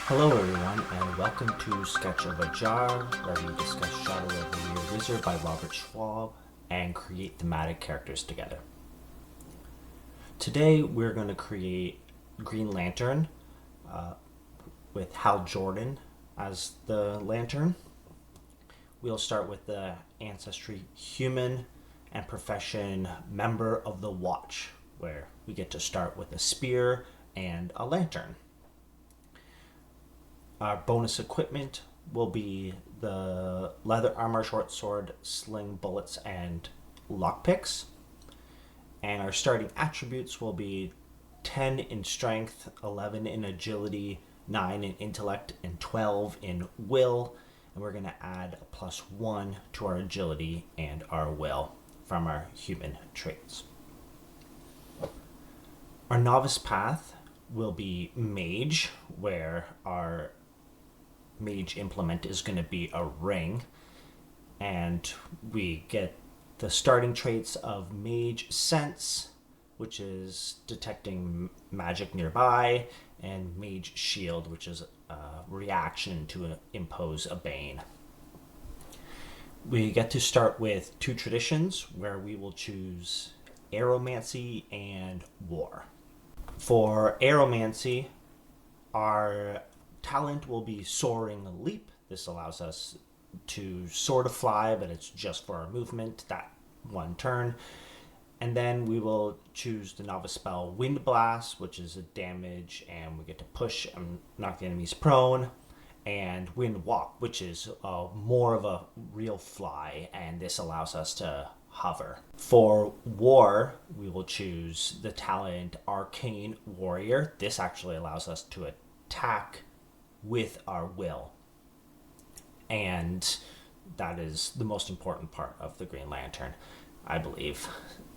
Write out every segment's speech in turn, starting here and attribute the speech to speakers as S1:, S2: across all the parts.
S1: Hello everyone and welcome to Sketch of a Jar, where we discuss Shadow of the Weird Wizard by Robert Schwab and create thematic characters together. Today we're going to create Green Lantern with Hal Jordan as the Lantern. We'll start with the ancestry human and profession member of the Watch, where we get to start with a spear and a lantern. Our bonus equipment will be the leather armor, short sword, sling, bullets, and lockpicks. And our starting attributes will be 10 in strength, 11 in agility, 9 in intellect, and 12 in will. And we're going to add a +1 to our agility and our will from our human traits. Our novice path will be mage, where our mage implement is going to be a ring, and we get the starting traits of mage sense, which is detecting magic nearby, and mage shield, which is a reaction to impose a bane. We get to start with 2 traditions, where we will choose aeromancy and war. For aeromancy, our talent will be soaring leap. This allows us to soar to fly, but it's just for our movement, that one turn. And then we will choose the novice spell Wind Blast, which is a damage, and we get to push and knock the enemies prone. And Wind Walk, which is more of a real fly, and this allows us to hover. For war, we will choose the talent Arcane Warrior. This actually allows us to attack with our will, and that is the most important part of the Green Lantern, I believe.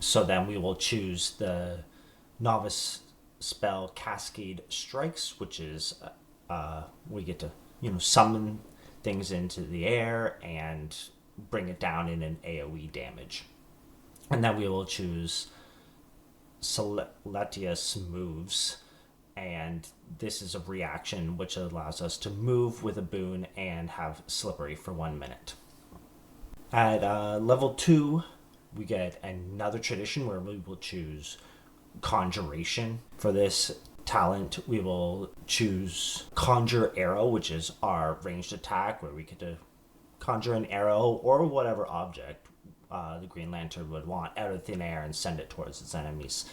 S1: So then we will choose the novice spell Cascade Strikes, which is we get to summon things into the air and bring it down in an AoE damage. And then we will choose Celestius Moves, and this is a reaction which allows us to move with a boon and have slippery for 1 minute. At level 2, we get another tradition where we will choose conjuration. For this talent, we will choose Conjure Arrow, which is our ranged attack, where we get to conjure an arrow or whatever object the Green Lantern would want out of thin air and send it towards its enemies.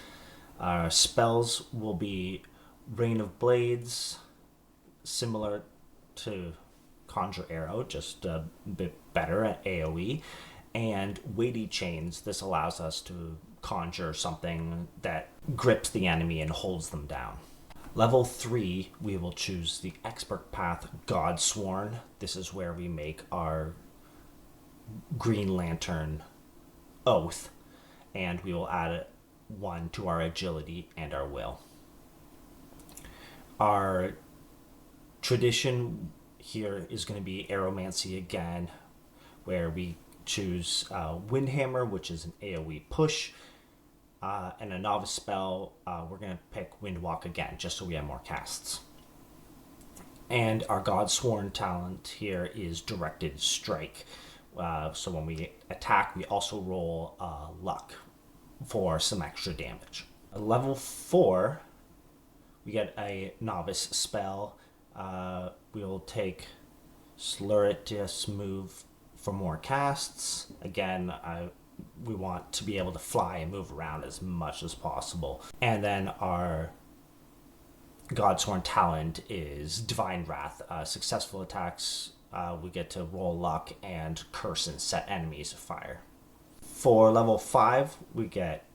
S1: Our spells will be Rain of Blades, similar to Conjure Arrow, just a bit better at AoE, and Weighty Chains. This allows us to conjure something that grips the enemy and holds them down. Level 3, we will choose the Expert Path Godsworn. This is where we make our Green Lantern oath, and we will add 1 to our agility and our will. Our tradition here is going to be aeromancy again, where we choose Windhammer, which is an AoE push, and a novice spell. We're going to pick Windwalk again, just so we have more casts. And our Godsworn talent here is Directed Strike. So when we attack, we also roll luck for some extra damage. At level 4, we get a novice spell. We will take Sluritius Move for more casts. Again, we want to be able to fly and move around as much as possible. And then our Godsworn talent is Divine Wrath. Successful attacks, we get to roll luck and curse and set enemies afire. For level 5, we get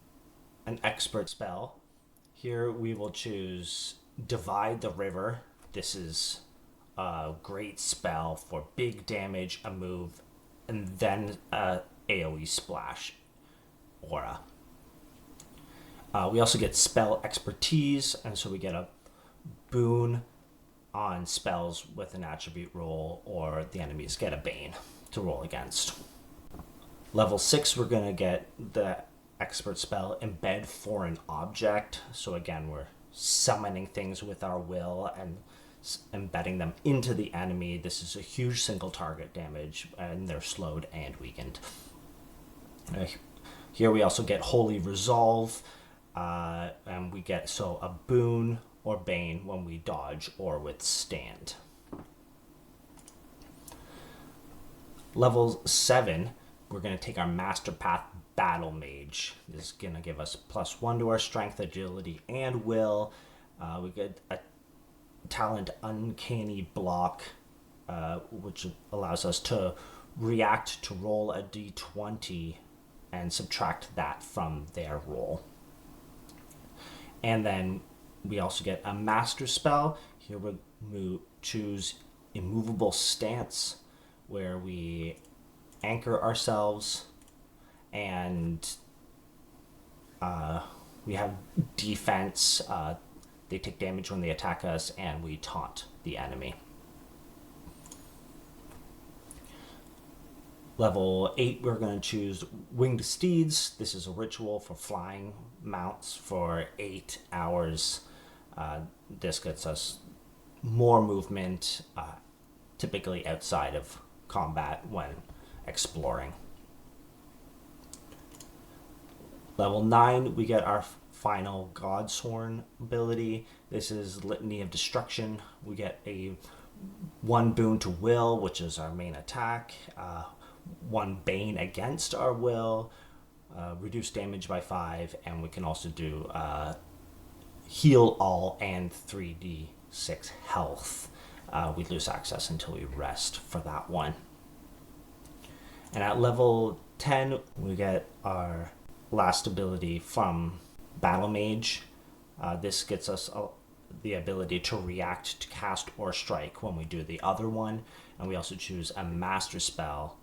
S1: an expert spell. Here we will choose Divide the River. This is a great spell for big damage, a move, and then a AoE splash aura. We also get spell expertise, and so we get a boon on spells with an attribute roll, or the enemies get a bane to roll against. Level 6, we're going to get the expert spell Embed Foreign Object. So again, we're summoning things with our will and embedding them into the enemy. This is a huge single target damage, and they're slowed and weakened. Here we also get Holy Resolve, and we get a boon or bane when we dodge or withstand. Level 7, we're going to take our Master Path Battle Mage. This is going to give us +1 to our strength, agility, and will. We get a talent Uncanny Block, which allows us to react to roll a d20 and subtract that from their roll. And then we also get a Master Spell. Here we choose Immovable Stance, where we anchor ourselves, and we have defense. They take damage when they attack us, and we taunt the enemy. Level 8, we're going to choose Winged Steeds. This is a ritual for flying mounts for 8 hours. This gets us more movement, typically outside of combat when exploring. Level 9, we get our final Godshorn ability. This is Litany of Destruction. We get a 1 boon to will, which is our main attack, 1 bane against our will, reduce damage by 5, and we can also do heal all and 3d6 health. We lose access until we rest for that one. And at level 10, we get our last ability from Battle Mage. This gets us the ability to react to cast or strike when we do the other one. And we also choose a Master Spell.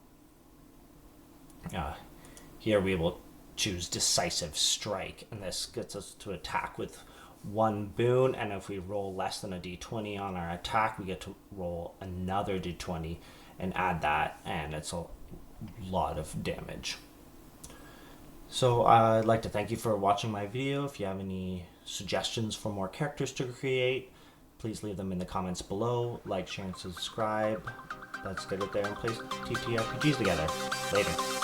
S1: Here we will choose Decisive Strike, and this gets us to attack with 1 boon, and if we roll less than a d20 on our attack, we get to roll another d20 and add that, and it's a lot of damage. So I'd like to thank you for watching my video. If you have any suggestions for more characters to create, please leave them in the comments below. Like, share, and subscribe. Let's get it there and play TTRPGs together. Later.